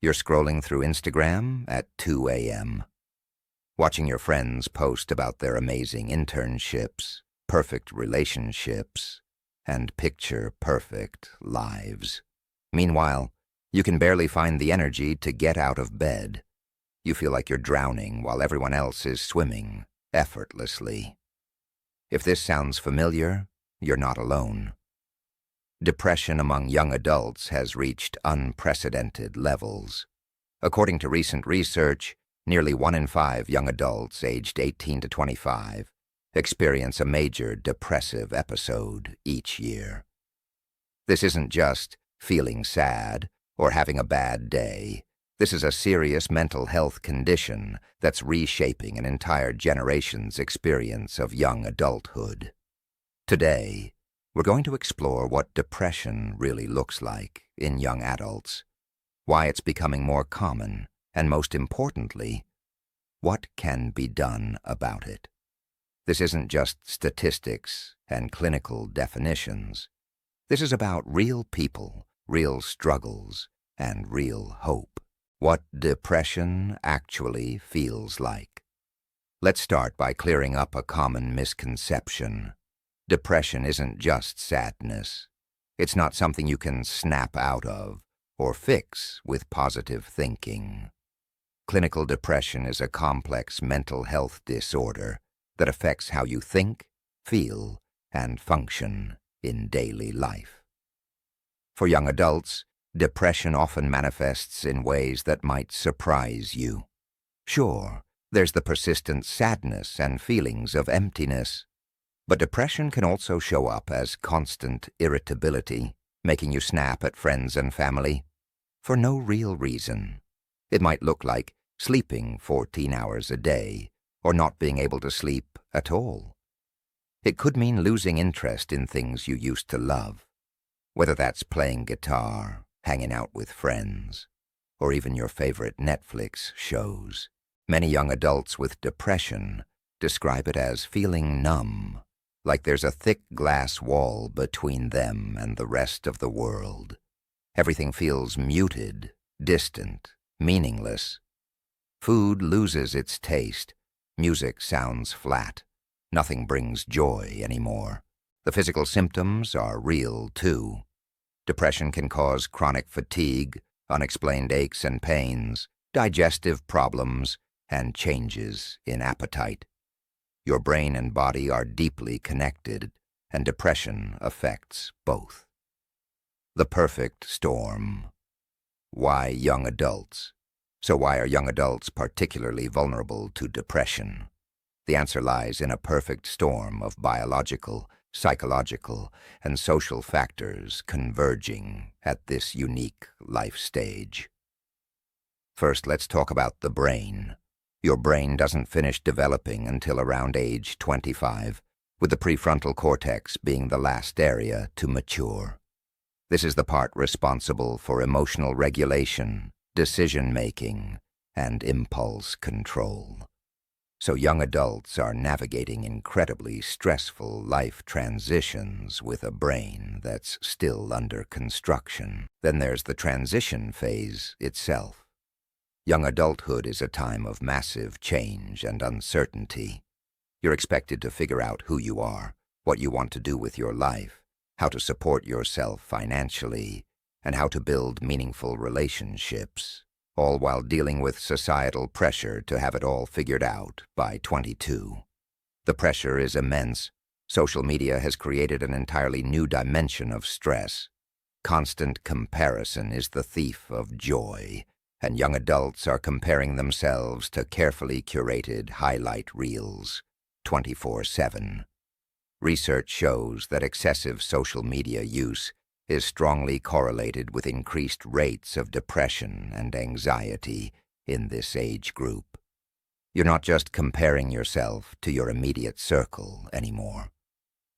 You're scrolling through Instagram at 2 a.m., watching your friends post about their amazing internships, perfect relationships, and picture-perfect lives. Meanwhile, you can barely find the energy to get out of bed. You feel like you're drowning while everyone else is swimming effortlessly. If this sounds familiar, you're not alone. Depression among young adults has reached unprecedented levels. According to recent research, nearly 1 in 5 young adults aged 18 to 25 experience a major depressive episode each year. This isn't just feeling sad or having a bad day. This is a serious mental health condition that's reshaping an entire generation's experience of young adulthood. Today, we're going to explore what depression really looks like in young adults, why it's becoming more common, and most importantly, what can be done about it. This isn't just statistics and clinical definitions. This is about real people, real struggles, and real hope. What depression actually feels like. Let's start by clearing up a common misconception. Depression isn't just sadness. It's not something you can snap out of or fix with positive thinking. Clinical depression is a complex mental health disorder that affects how you think, feel, and function in daily life. For young adults, depression often manifests in ways that might surprise you. Sure, there's the persistent sadness and feelings of emptiness, but depression can also show up as constant irritability, making you snap at friends and family for no real reason. It might look like sleeping 14 hours a day or not being able to sleep at all. It could mean losing interest in things you used to love, whether that's playing guitar, hanging out with friends, or even your favorite Netflix shows. Many young adults with depression describe it as feeling numb, like there's a thick glass wall between them and the rest of the world. Everything feels muted, distant, meaningless. Food loses its taste. Music sounds flat. Nothing brings joy anymore. The physical symptoms are real, too. Depression can cause chronic fatigue, unexplained aches and pains, digestive problems, and changes in appetite. Your brain and body are deeply connected, and depression affects both. The perfect storm. Why young adults? So why are young adults particularly vulnerable to depression? The answer lies in a perfect storm of biological, psychological, and social factors converging at this unique life stage. First, let's talk about the brain. Your brain doesn't finish developing until around age 25, with the prefrontal cortex being the last area to mature. This is the part responsible for emotional regulation, decision-making, and impulse control. So young adults are navigating incredibly stressful life transitions with a brain that's still under construction. Then there's the transition phase itself. Young adulthood is a time of massive change and uncertainty. You're expected to figure out who you are, what you want to do with your life, how to support yourself financially, and how to build meaningful relationships, all while dealing with societal pressure to have it all figured out by 22. The pressure is immense. Social media has created an entirely new dimension of stress. Constant comparison is the thief of joy, and young adults are comparing themselves to carefully curated highlight reels 24/7. Research shows that excessive social media use is strongly correlated with increased rates of depression and anxiety in this age group. You're not just comparing yourself to your immediate circle anymore.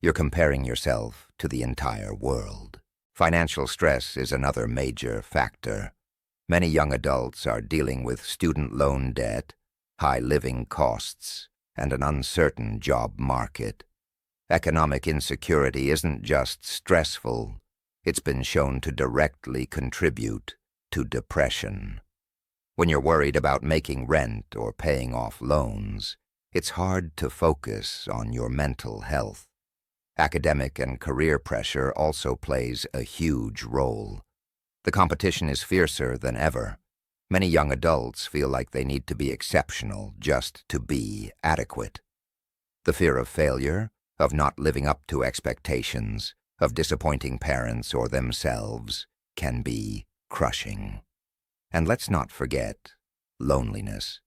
You're comparing yourself to the entire world. Financial stress is another major factor. Many young adults are dealing with student loan debt, high living costs, and an uncertain job market. Economic insecurity isn't just stressful, it's been shown to directly contribute to depression. When you're worried about making rent or paying off loans, it's hard to focus on your mental health. Academic and career pressure also plays a huge role. The competition is fiercer than ever. Many young adults feel like they need to be exceptional just to be adequate. The fear of failure, of not living up to expectations, of disappointing parents or themselves, can be crushing. And let's not forget loneliness.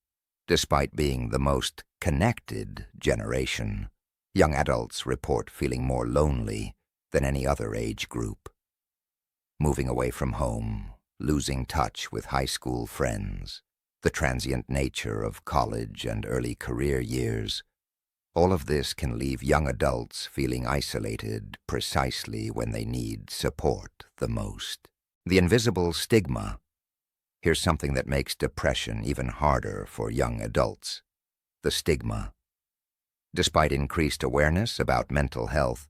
Despite being the most connected generation, young adults report feeling more lonely than any other age group. Moving away from home, losing touch with high school friends, the transient nature of college and early career years, all of this can leave young adults feeling isolated precisely when they need support the most. The invisible stigma. Here's something that makes depression even harder for young adults: the stigma. Despite increased awareness about mental health,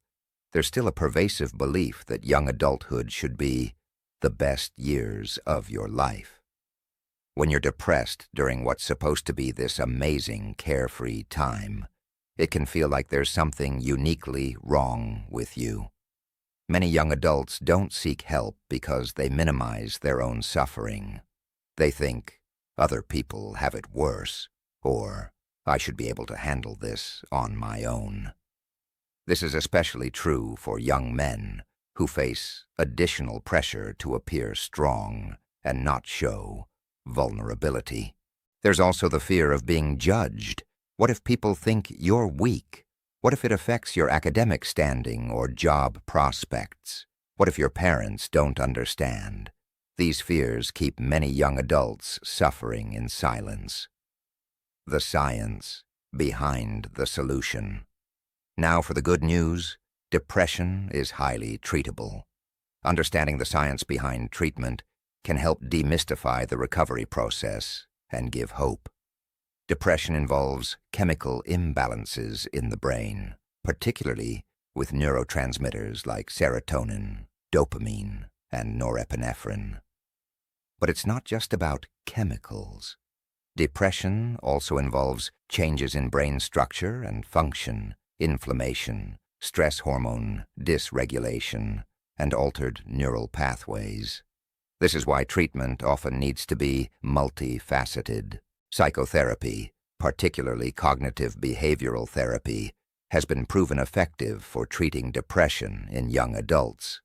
there's still a pervasive belief that young adulthood should be the best years of your life. When you're depressed during what's supposed to be this amazing, carefree time, it can feel like there's something uniquely wrong with you. Many young adults don't seek help because they minimize their own suffering. They think, other people have it worse, or I should be able to handle this on my own. This is especially true for young men who face additional pressure to appear strong and not show vulnerability. There's also the fear of being judged. What if people think you're weak? What if it affects your academic standing or job prospects? What if your parents don't understand? These fears keep many young adults suffering in silence. The science behind the solution. Now for the good news: depression is highly treatable. Understanding the science behind treatment can help demystify the recovery process and give hope. Depression involves chemical imbalances in the brain, particularly with neurotransmitters like serotonin, dopamine, and norepinephrine. But it's not just about chemicals. Depression also involves changes in brain structure and function, inflammation, stress hormone dysregulation, and altered neural pathways. This is why treatment often needs to be multifaceted. Psychotherapy, particularly cognitive behavioral therapy, has been proven effective for treating depression in young adults.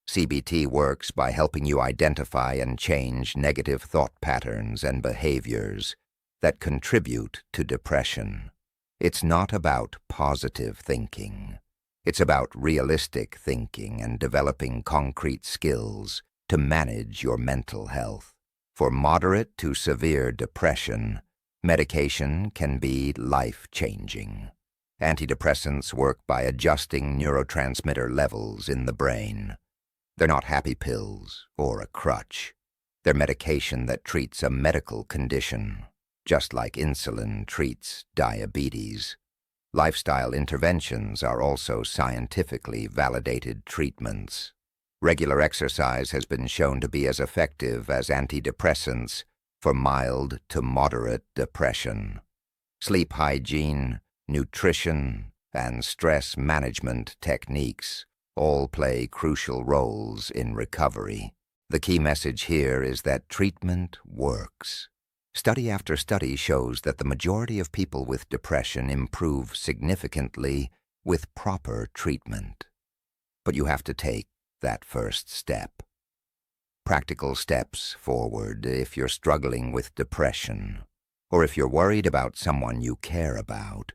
CBT works by helping you identify and change negative thought patterns and behaviors that contribute to depression. It's not about positive thinking. It's about realistic thinking and developing concrete skills to manage your mental health. For moderate to severe depression, medication can be life-changing. Antidepressants work by adjusting neurotransmitter levels in the brain. They're not happy pills or a crutch. They're medication that treats a medical condition, just like insulin treats diabetes. Lifestyle interventions are also scientifically validated treatments. Regular exercise has been shown to be as effective as antidepressants for mild to moderate depression. Sleep hygiene, nutrition, and stress management techniques all play crucial roles in recovery. The key message here is that treatment works. Study after study shows that the majority of people with depression improve significantly with proper treatment. But you have to take that first step. Practical steps forward if you're struggling with depression, or if you're worried about someone you care about.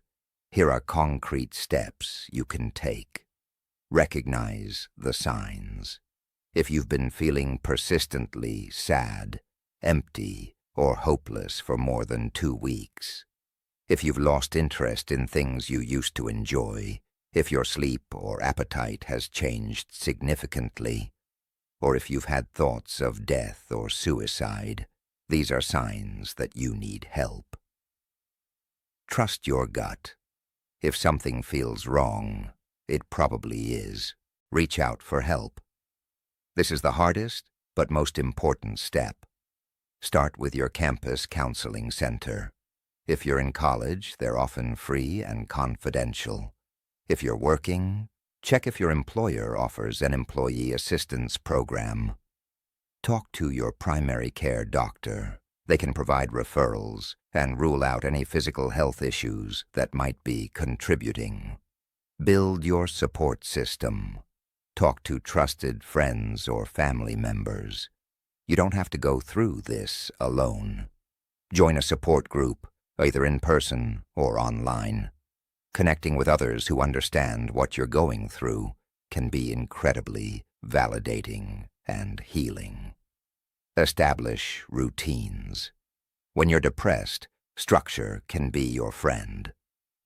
Here are concrete steps you can take. Recognize the signs. If you've been feeling persistently sad, empty, or hopeless for more than 2 weeks, if you've lost interest in things you used to enjoy, if your sleep or appetite has changed significantly, or if you've had thoughts of death or suicide, these are signs that you need help. Trust your gut. If something feels wrong, it probably is. Reach out for help. This is the hardest but most important step. Start with your campus counseling center. If you're in college, they're often free and confidential. If you're working, check if your employer offers an employee assistance program. Talk to your primary care doctor. They can provide referrals and rule out any physical health issues that might be contributing. Build your support system. Talk to trusted friends or family members. You don't have to go through this alone. Join a support group, either in person or online. Connecting with others who understand what you're going through can be incredibly validating and healing. Establish routines. When you're depressed, structure can be your friend.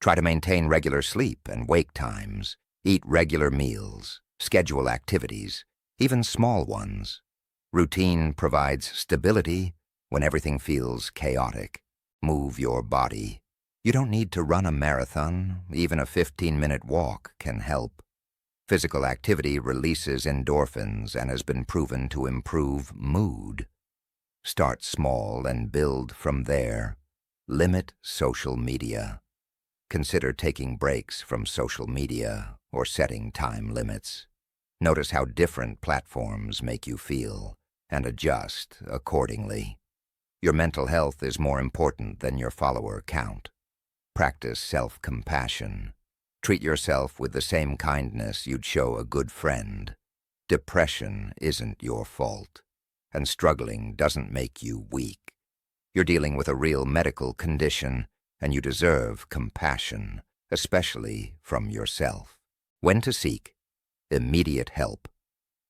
Try to maintain regular sleep and wake times, eat regular meals, schedule activities, even small ones. Routine provides stability when everything feels chaotic. Move your body. You don't need to run a marathon. Even a 15-minute walk can help. Physical activity releases endorphins and has been proven to improve mood. Start small and build from there. Limit social media. Consider taking breaks from social media or setting time limits. Notice how different platforms make you feel and adjust accordingly. Your mental health is more important than your follower count. Practice self-compassion. Treat yourself with the same kindness you'd show a good friend. Depression isn't your fault, and struggling doesn't make you weak. You're dealing with a real medical condition, and you deserve compassion, especially from yourself. When to seek? Immediate help.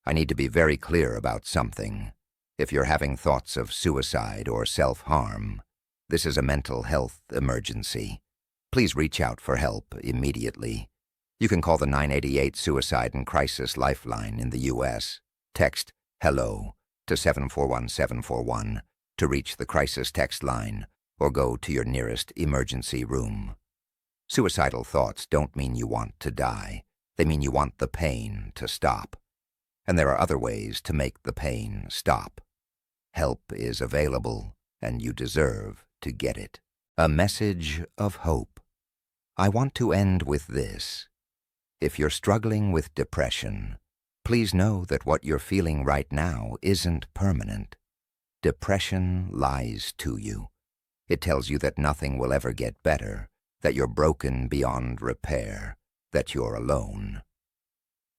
I need to be very clear about something. If you're having thoughts of suicide or self-harm, this is a mental health emergency. Please reach out for help immediately. You can call the 988 Suicide and Crisis Lifeline in the U.S. Text HELLO to 741741 to reach the crisis text line, or go to your nearest emergency room. Suicidal thoughts don't mean you want to die. They mean you want the pain to stop. And there are other ways to make the pain stop. Help is available, and you deserve to get it. A message of hope. I want to end with this. If you're struggling with depression, please know that what you're feeling right now isn't permanent. Depression lies to you. It tells you that nothing will ever get better, that you're broken beyond repair, that you're alone.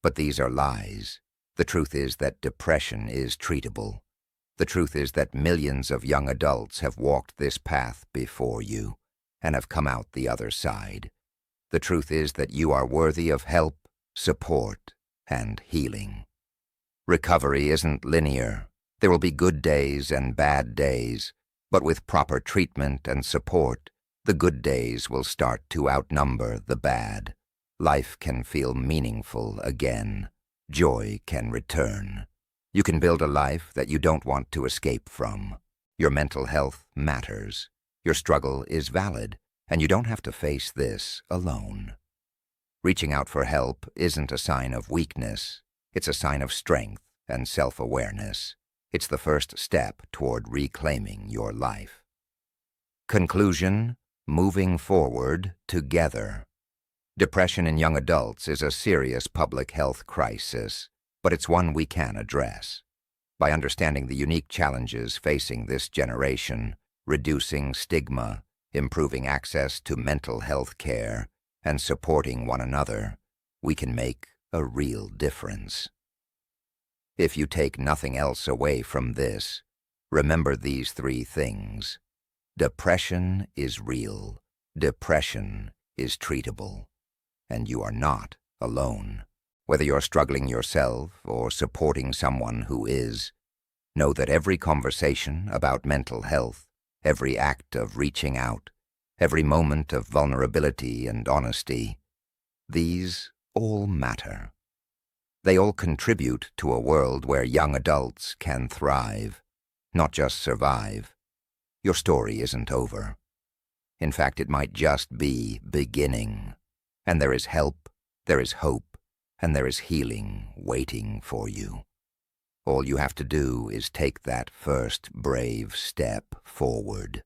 But these are lies. The truth is that depression is treatable. The truth is that millions of young adults have walked this path before you and have come out the other side. The truth is that you are worthy of help, support, and healing. Recovery isn't linear. There will be good days and bad days, but with proper treatment and support, the good days will start to outnumber the bad. Life can feel meaningful again. Joy can return. You can build a life that you don't want to escape from. Your mental health matters. Your struggle is valid, and you don't have to face this alone. Reaching out for help isn't a sign of weakness. It's a sign of strength and self-awareness. It's the first step toward reclaiming your life. Conclusion: moving forward together. Depression in young adults is a serious public health crisis, but it's one we can address. By understanding the unique challenges facing this generation, reducing stigma, improving access to mental health care, and supporting one another, we can make a real difference. If you take nothing else away from this, remember these 3 things. Depression is real. Depression is treatable. And you are not alone. Whether you're struggling yourself or supporting someone who is, know that every conversation about mental health, every act of reaching out, every moment of vulnerability and honesty, these all matter. They all contribute to a world where young adults can thrive, not just survive. Your story isn't over. In fact, it might just be beginning. And there is help, there is hope, and there is healing waiting for you. All you have to do is take that first brave step forward.